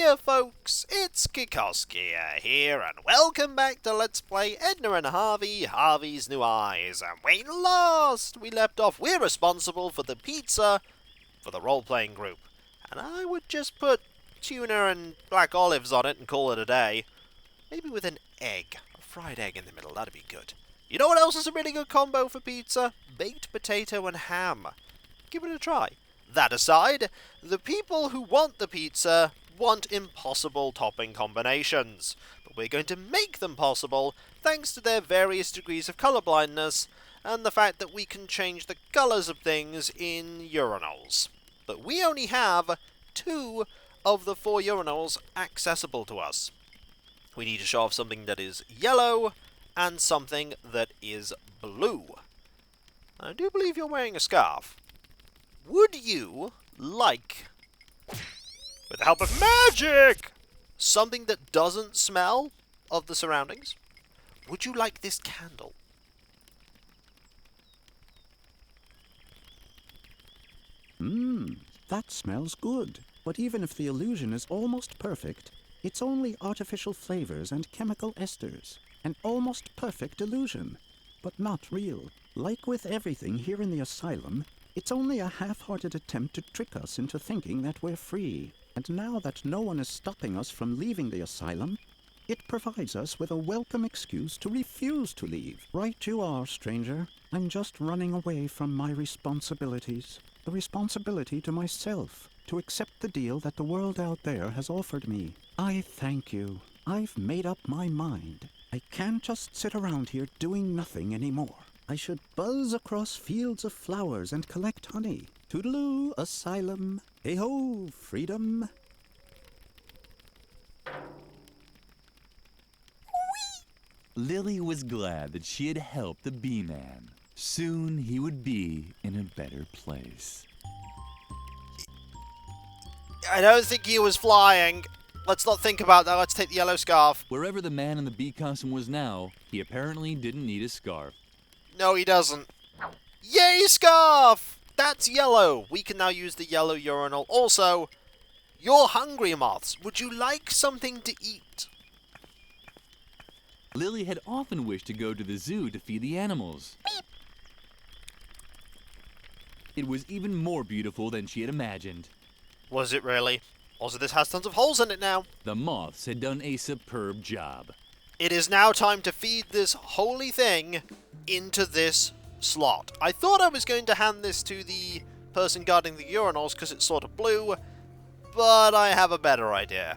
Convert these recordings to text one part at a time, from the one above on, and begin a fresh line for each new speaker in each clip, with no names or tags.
Hiya folks, it's Kikoskia here, and welcome back to Let's Play Edna and Harvey, Harvey's New Eyes. And when last we left off, we're responsible for the pizza for the role-playing group. And I would just put tuna and black olives on it and call it a day. Maybe with an egg, a fried egg in the middle, that'd be good. You know what else is a really good combo for pizza? Baked potato and ham. Give it a try. That aside, the people who want the pizza want impossible topping combinations, but we're going to make them possible thanks to their various degrees of colourblindness and the fact that we can change the colours of things in urinals. But we only have 2 of the 4 urinals accessible to us. We need to show off something that is yellow and something that is blue. I do believe you're wearing a scarf. Would you like, with the help of magic, something that doesn't smell of the surroundings? Would you like this candle?
That smells good. But even if the illusion is almost perfect, it's only artificial flavors and chemical esters. An almost perfect illusion, but not real. Like with everything here in the asylum, it's only a half-hearted attempt to trick us into thinking that we're free. And now that no one is stopping us from leaving the asylum, it provides us with a welcome excuse to refuse to leave. Right you are, stranger. I'm just running away from my responsibilities. The responsibility to myself, to accept the deal that the world out there has offered me. I thank you. I've made up my mind. I can't just sit around here doing nothing anymore. I should buzz across fields of flowers and collect honey. Toodaloo, asylum. Hey-ho, freedom.
Lily was glad that she had helped the bee-man. Soon he would be in a better place.
I don't think he was flying. Let's not think about that. Let's take the yellow scarf.
Wherever the man in the bee costume was now, he apparently didn't need a scarf.
No, he doesn't. Yay, scarf! That's yellow. We can now use the yellow urinal. Also, you're hungry, moths. Would you like something to eat?
Lily had often wished to go to the zoo to feed the animals. It was even more beautiful than she had imagined.
Was it really? Also, this has tons of holes in it now.
The moths had done a superb job.
It is now time to feed this holy thing into this slot. I thought I was going to hand this to the person guarding the urinals because it's sort of blue, but I have a better idea.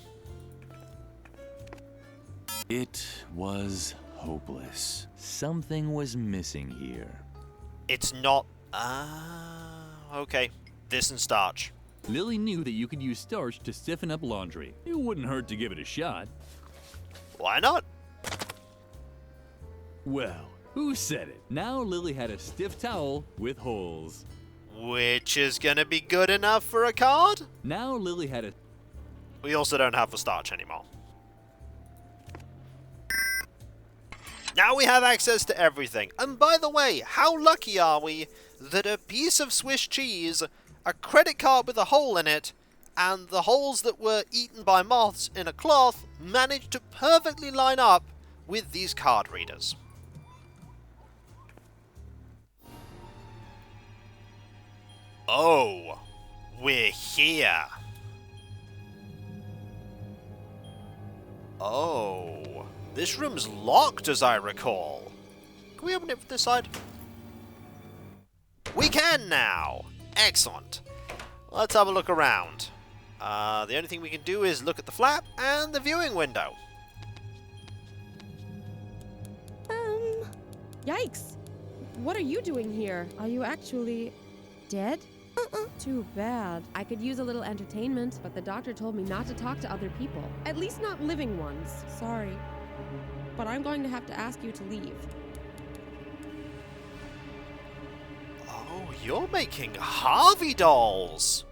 It was hopeless. Something was missing here.
It's not... okay. This and starch.
Lily knew that you could use starch to stiffen up laundry. It wouldn't hurt to give it a shot.
Why not?
Well, who said it? Now Lily had a stiff towel with holes.
Which is gonna be good enough for a card?
Now Lily had a...
We also don't have the starch anymore. Now we have access to everything. And by the way, how lucky are we that a piece of Swiss cheese, a credit card with a hole in it, and the holes that were eaten by moths in a cloth managed to perfectly line up with these card readers. Oh, we're here. Oh, this room's locked as I recall. Can we open it from this side? We can now! Excellent. Let's have a look around. The only thing we can do is look at the flap and the viewing window.
Yikes! What are you doing here? Are you actually dead? Too bad. I could use a little entertainment, but the doctor told me not to talk to other people. At least not living ones. Sorry. But I'm going to have to ask you to leave.
Oh, you're making Harvey dolls!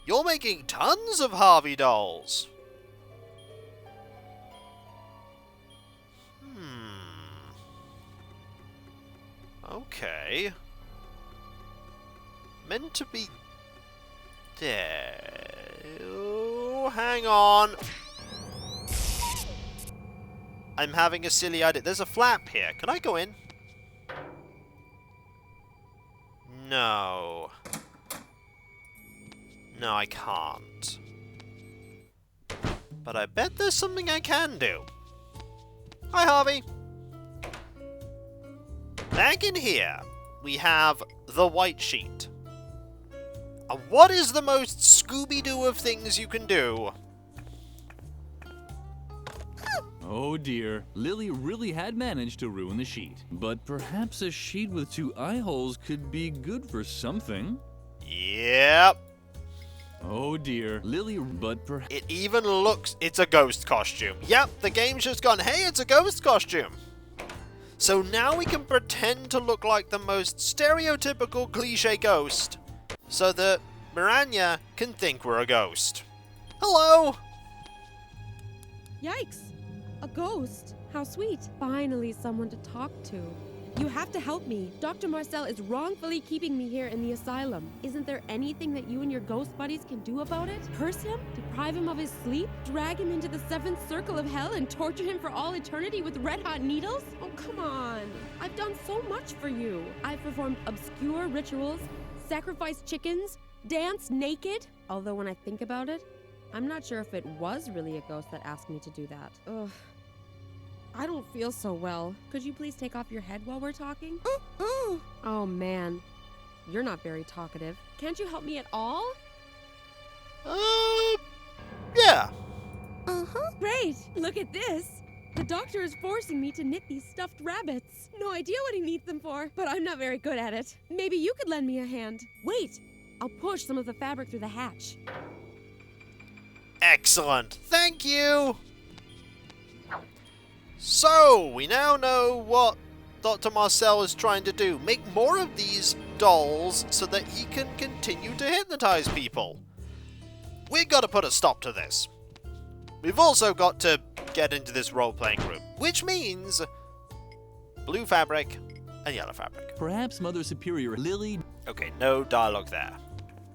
You're making tons of Harvey dolls! Okay. Meant to be dead. no, hang on. I'm having a silly idea. There's a flap here. Can I go in? No. No, I can't. But I bet there's something I can do. Hi, Harvey. Back in here, we have the white sheet. And what is the most Scooby-Doo of things you can do?
Oh dear, Lily really had managed to ruin the sheet. But perhaps a sheet with 2 eye holes could be good for something.
Yep.
Oh dear, Lily, but perhaps...
It even looks... It's a ghost costume. Yep, the game's just gone, hey, it's a ghost costume. So now we can pretend to look like the most stereotypical cliché ghost, so that Miranda can think we're a ghost. Hello!
Yikes! A ghost. How sweet. Finally someone to talk to. You have to help me. Dr. Marcel is wrongfully keeping me here in the asylum. Isn't there anything that you and your ghost buddies can do about it? Curse him? Deprive him of his sleep? Drag him into the 7th circle of hell and torture him for all eternity with red-hot needles? Oh, come on. I've done so much for you. I've performed obscure rituals, sacrificed chickens, danced naked. Although when I think about it, I'm not sure if it was really a ghost that asked me to do that. Ugh. I don't feel so well. Could you please take off your head while we're talking? Oh man, you're not very talkative. Can't you help me at all?
Yeah.
Great! Look at this! The doctor is forcing me to knit these stuffed rabbits. No idea what he needs them for, but I'm not very good at it. Maybe you could lend me a hand. Wait! I'll push some of the fabric through the hatch.
Excellent. Thank you. So, we now know what Dr. Marcel is trying to do. Make more of these dolls so that he can continue to hypnotize people. We've got to put a stop to this. We've also got to get into this role-playing room, which means blue fabric and yellow fabric.
Perhaps Mother Superior Lily...
Okay, no dialogue there.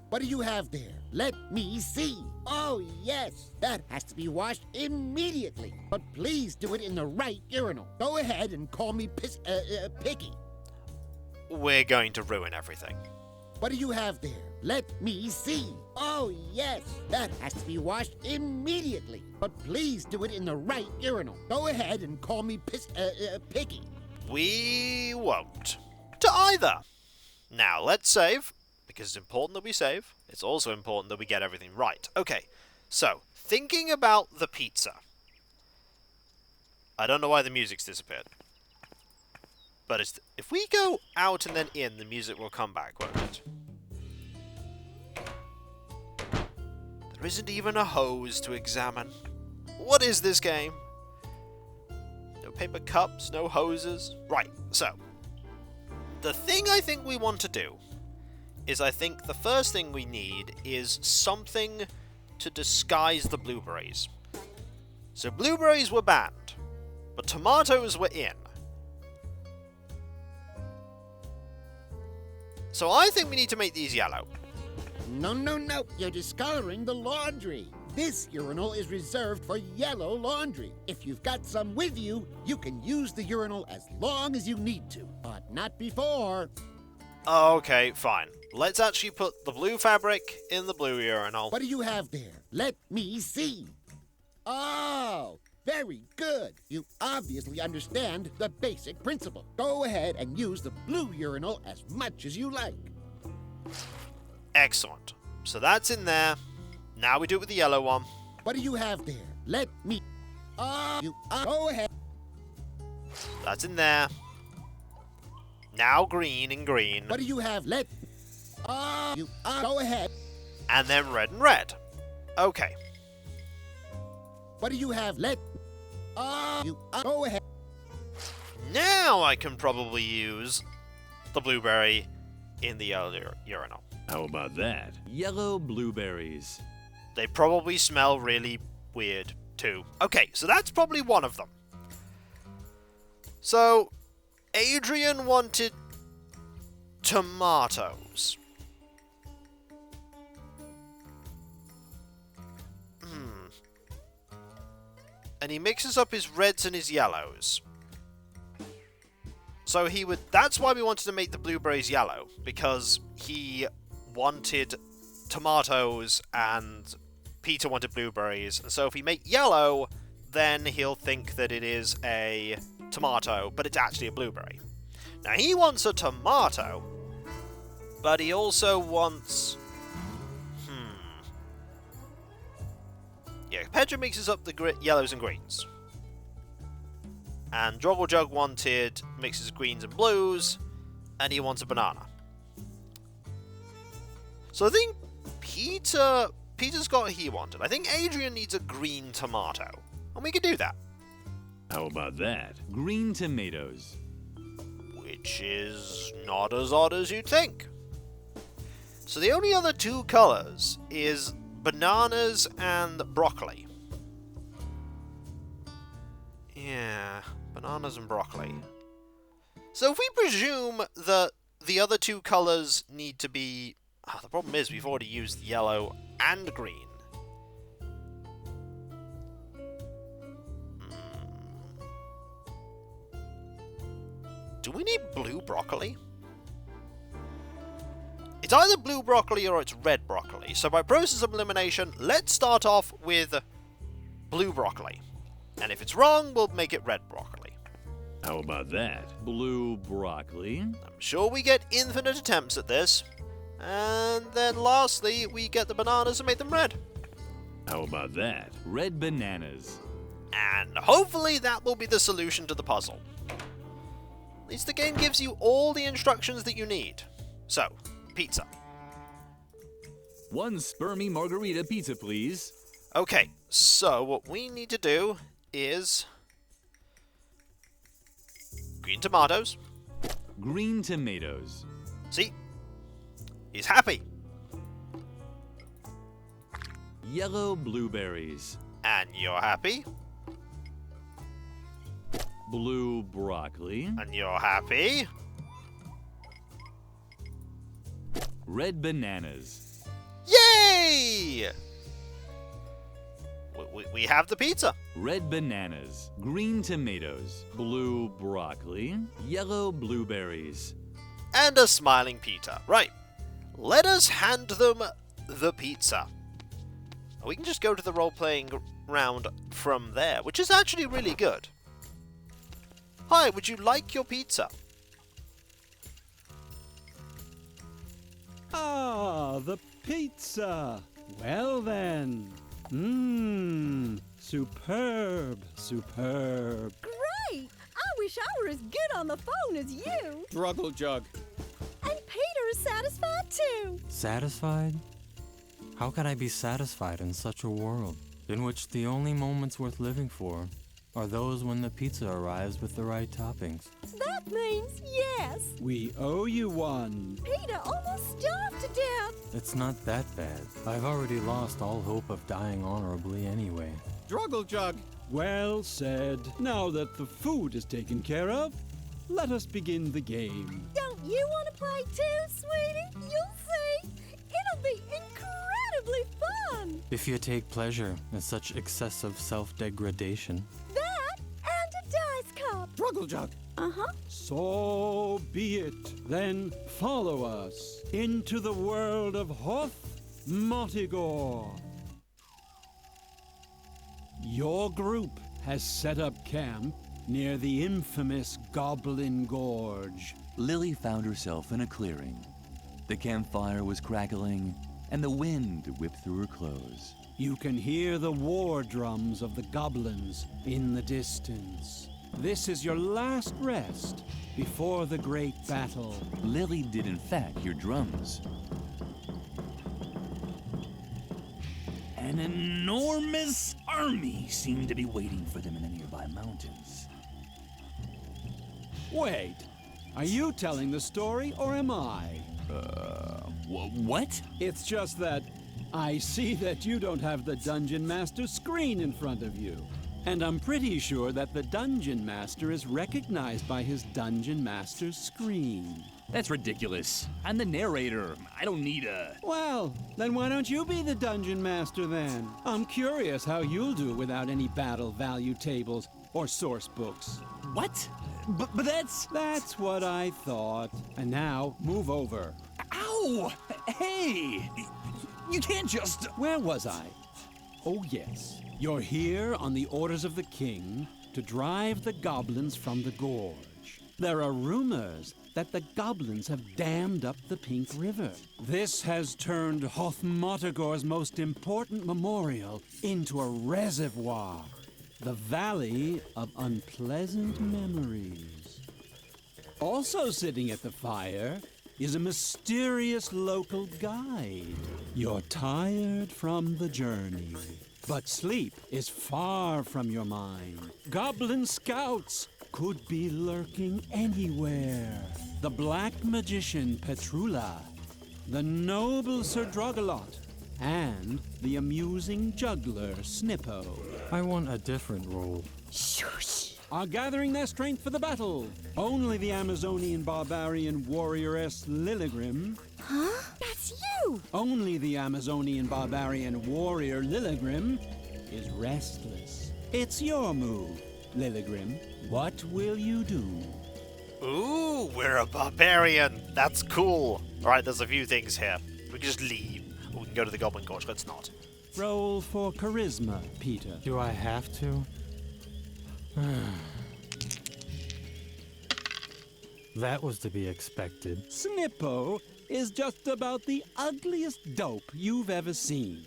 What do you have there? Let me see. Oh, yes. That has to be washed immediately. But please do it in the right urinal. Go ahead and call me picky.
We're going to ruin everything.
What do you have there? Let me see. Oh, yes. That has to be washed immediately. But please do it in the right urinal. Go ahead and call me picky.
We won't. To either. Now, let's save. Because it's important that we save. It's also important that we get everything right. Okay, so, thinking about the pizza. I don't know why the music's disappeared. But if we go out and then in, the music will come back, won't it? There isn't even a hose to examine. What is this game? No paper cups, no hoses. Right, so. The thing I think we want to do is I think the first thing we need is something to disguise the blueberries. So blueberries were banned, but tomatoes were in. So I think we need to make these yellow.
No, no, no. You're discoloring the laundry. This urinal is reserved for yellow laundry. If you've got some with you, you can use the urinal as long as you need to, but not before.
Okay, fine. Let's actually put the blue fabric in the blue urinal.
What do you have there? Let me see. Oh, very good. You obviously understand the basic principle. Go ahead and use the blue urinal as much as you like.
Excellent. So that's in there. Now we do it with the yellow one.
What do you have there? Let me... go ahead.
That's in there. Now green and green.
What do you have? Go ahead.
And then red and red. Okay.
What do you have? Go ahead.
Now I can probably use the blueberry in the yellow urinal.
How about that? Yellow blueberries.
They probably smell really weird too. Okay, so that's probably one of them. So, Adrian wanted tomatoes. and he mixes up his reds and his yellows. So he would. That's why we wanted to make the blueberries yellow, because he wanted tomatoes and Peter wanted blueberries. And so if we make yellow, then he'll think that it is a tomato, but it's actually a blueberry. Now he wants a tomato, but he also wants... Yeah, Pedro mixes up the yellows and greens. And Jog wanted mixes of greens and blues, and he wants a banana. So I think Peter's got what he wanted. I think Adrian needs a green tomato, and we could do that.
How about that? Green tomatoes.
Which is not as odd as you'd think. So the only other two colours is bananas and broccoli. Yeah, bananas and broccoli. So if we presume that the other two colours need to be... Oh, the problem is we've already used yellow and green. Do we need blue broccoli? It's either blue broccoli or it's red broccoli. So by process of elimination, let's start off with blue broccoli. And if it's wrong, we'll make it red broccoli.
How about that? Blue broccoli.
I'm sure we get infinite attempts at this. And then lastly, we get the bananas and make them red.
How about that? Red bananas.
And hopefully that will be the solution to the puzzle. At least the game gives you all the instructions that you need. So, pizza.
One spermy margarita pizza, please.
Okay, so what we need to do is green tomatoes.
Green tomatoes.
See? He's happy.
Yellow blueberries.
And you're happy.
Blue broccoli.
And you're happy.
Red bananas.
Yay! We have the pizza.
Red bananas. Green tomatoes. Blue broccoli. Yellow blueberries.
And a smiling Peter. Right. Let us hand them the pizza. We can just go to the role-playing round from there, which is actually really good. Hi, would you like your pizza?
Ah, the pizza. Well then. Superb, superb.
Great! I wish I were as good on the phone as you.
Struggle jug.
And Peter is satisfied too.
Satisfied? How could I be satisfied in such a world, in which the only moments worth living for are those when the pizza arrives with the right toppings?
That means yes.
We owe you one.
Peter almost starved to death.
It's not that bad. I've already lost all hope of dying honorably anyway.
Struggle jug. Well said. Now that the food is taken care of, let us begin the game.
Don't you want to play too, sweetie? You'll see. It'll be incredibly fun.
If you take pleasure in such excessive self-degradation.
That and a dice cup.
Struggle jug.
Uh-huh.
So be it. Then follow us into the world of Hoth Motigor. Your group has set up camp near the infamous Goblin Gorge.
Lily found herself in a clearing. The campfire was crackling, and the wind whipped through her clothes.
You can hear the war drums of the goblins in the distance. This is your last rest before the great battle.
Lily did in fact hear drums. An enormous army seemed to be waiting for them in the nearby mountains.
Wait, are you telling the story or am I?
What?
It's just that I see that you don't have the Dungeon Master screen in front of you. And I'm pretty sure that the Dungeon Master is recognized by his Dungeon Master screen.
That's ridiculous. I'm the narrator. I don't need a...
Well, then why don't you be the dungeon master then? I'm curious how you'll do without any battle value tables or source books.
What? But that's...
That's what I thought. And now, move over.
Ow! Hey! You can't just...
Where was I? Oh, yes. You're here on the orders of the king to drive the goblins from the gorge. There are rumors that the goblins have dammed up the Pink River. This has turned Hothmotagor's most important memorial into a reservoir, the Valley of Unpleasant Memories. Also sitting at the fire is a mysterious local guide. You're tired from the journey, but sleep is far from your mind. Goblin scouts could be lurking anywhere. The black magician Petrula, the noble Sir Drogalot, and the amusing juggler Snippo
I want a different role.
are gathering their strength for the battle. Only the Amazonian barbarian warrioress Lilligrim.
Huh? That's you!
Only the Amazonian barbarian warrior Lilligrim is restless. It's your move, Lilligrim. What will you do?
Ooh, we're a barbarian. That's cool. Alright, there's a few things here. We can just leave. Or we can go to the Goblin Gorge. Let's not.
Roll for charisma, Peter.
Do I have to? That was to be expected.
Snippo is just about the ugliest dope you've ever seen.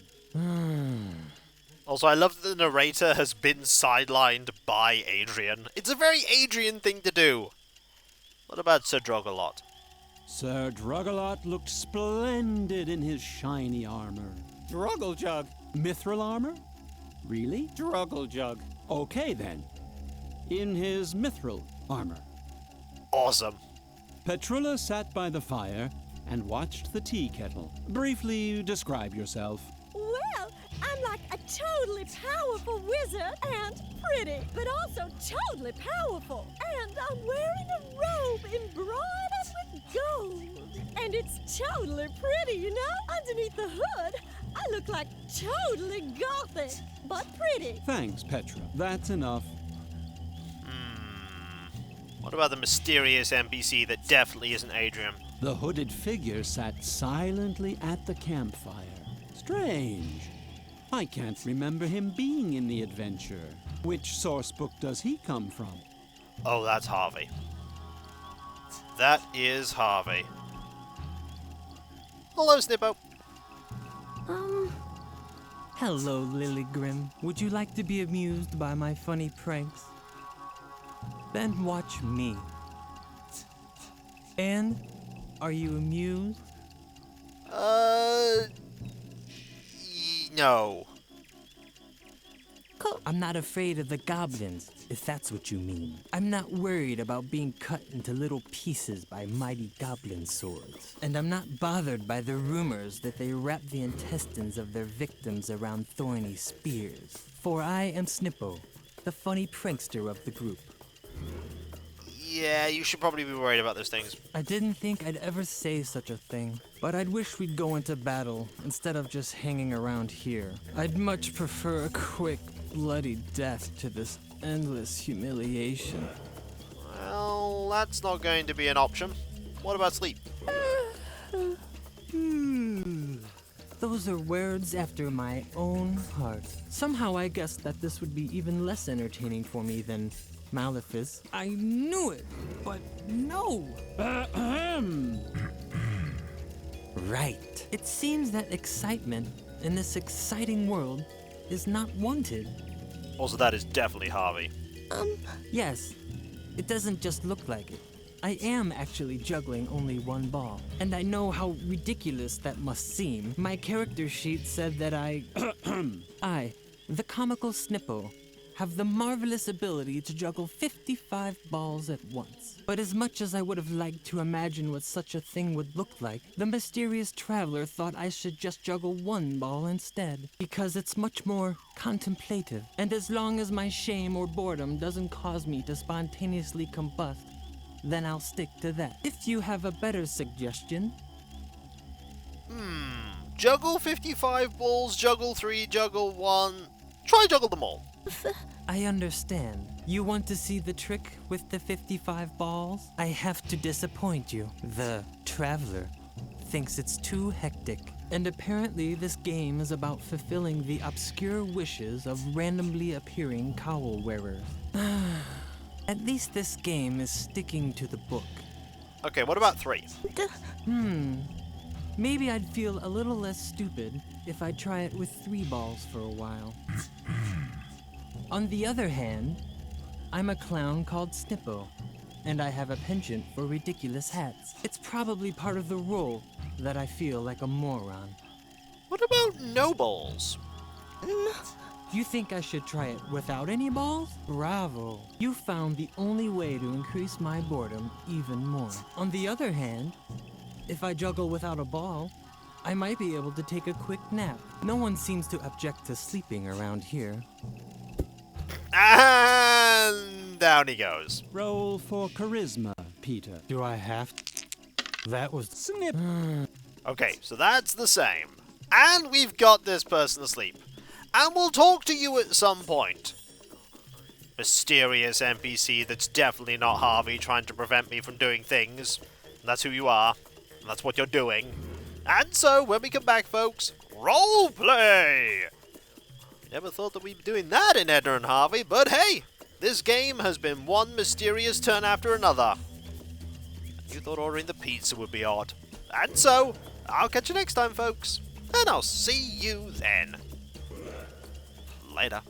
Also, I love that the narrator has been sidelined by Adrian. It's a very Adrian thing to do. What about Sir Drogalot?
Sir Drogalot looked splendid in his shiny armor.
Druggle-jug.
Mithril armor? Really?
Druggle-jug.
Okay then. In his mithril armor.
Awesome.
Petrula sat by the fire and watched the tea kettle. Briefly describe yourself.
Well, I'm like a totally powerful wizard and pretty, but also totally powerful. And I'm wearing a robe embroidered with gold. And it's totally pretty, you know? Underneath the hood, I look like totally gothic, but pretty.
Thanks, Petra. That's enough.
What about the mysterious NPC that definitely isn't Adrian?
The hooded figure sat silently at the campfire. Strange. I can't remember him being in the adventure. Which source book does he come from?
Oh, that's Harvey. That is Harvey. Hello, Snippo.
Hello, Lilligrim. Would you like to be amused by my funny pranks? Then watch me. And, are you amused?
No.
I'm not afraid of the goblins, if that's what you mean. I'm not worried about being cut into little pieces by mighty goblin swords. And I'm not bothered by the rumors that they wrap the intestines of their victims around thorny spears. For I am Snippo, the funny prankster of the group.
Yeah, you should probably be worried about those things.
I didn't think I'd ever say such a thing, but I'd wish we'd go into battle instead of just hanging around here. I'd much prefer a quick, bloody death to this endless humiliation.
Well, that's not going to be an option. What about sleep?
Those are words after my own heart. Somehow I guessed that this would be even less entertaining for me than Malefice. I knew it, but no. Right. It seems that excitement in this exciting world is not wanted.
Also, that is definitely Harvey.
Yes. It doesn't just look like it. I am actually juggling only one ball, and I know how ridiculous that must seem. My character sheet said that I, the comical Snippo, have the marvelous ability to juggle 55 balls at once. But as much as I would have liked to imagine what such a thing would look like, the mysterious traveler thought I should just juggle one ball instead, because it's much more contemplative, and as long as my shame or boredom doesn't cause me to spontaneously combust, then I'll stick to that. If you have a better suggestion.
Juggle 55 balls, juggle 3, juggle 1. Try juggle them all.
I understand. You want to see the trick with the 55 balls? I have to disappoint you. The Traveler thinks it's too hectic. And apparently this game is about fulfilling the obscure wishes of randomly appearing cowl wearers. At least this game is sticking to the book.
Okay, what about 3?
Maybe I'd feel a little less stupid if I try it with 3 balls for a while. On the other hand, I'm a clown called Snippo, and I have a penchant for ridiculous hats. It's probably part of the role that I feel like a moron.
What about no balls?
You think I should try it without any balls? Bravo. You found the only way to increase my boredom even more. On the other hand, if I juggle without a ball, I might be able to take a quick nap. No one seems to object to sleeping around here.
And down he goes.
Roll for charisma, Peter.
Do I have to? That was
Snip.
Okay, so that's the same. And we've got this person asleep. And we'll talk to you at some point. Mysterious NPC that's definitely not Harvey trying to prevent me from doing things. That's who you are. And that's what you're doing. And so, when we come back, folks, roleplay! Never thought that we'd be doing that in Edna and Harvey, but hey! This game has been one mysterious turn after another. You thought ordering the pizza would be odd. And so, I'll catch you next time, folks. And I'll see you then. Later.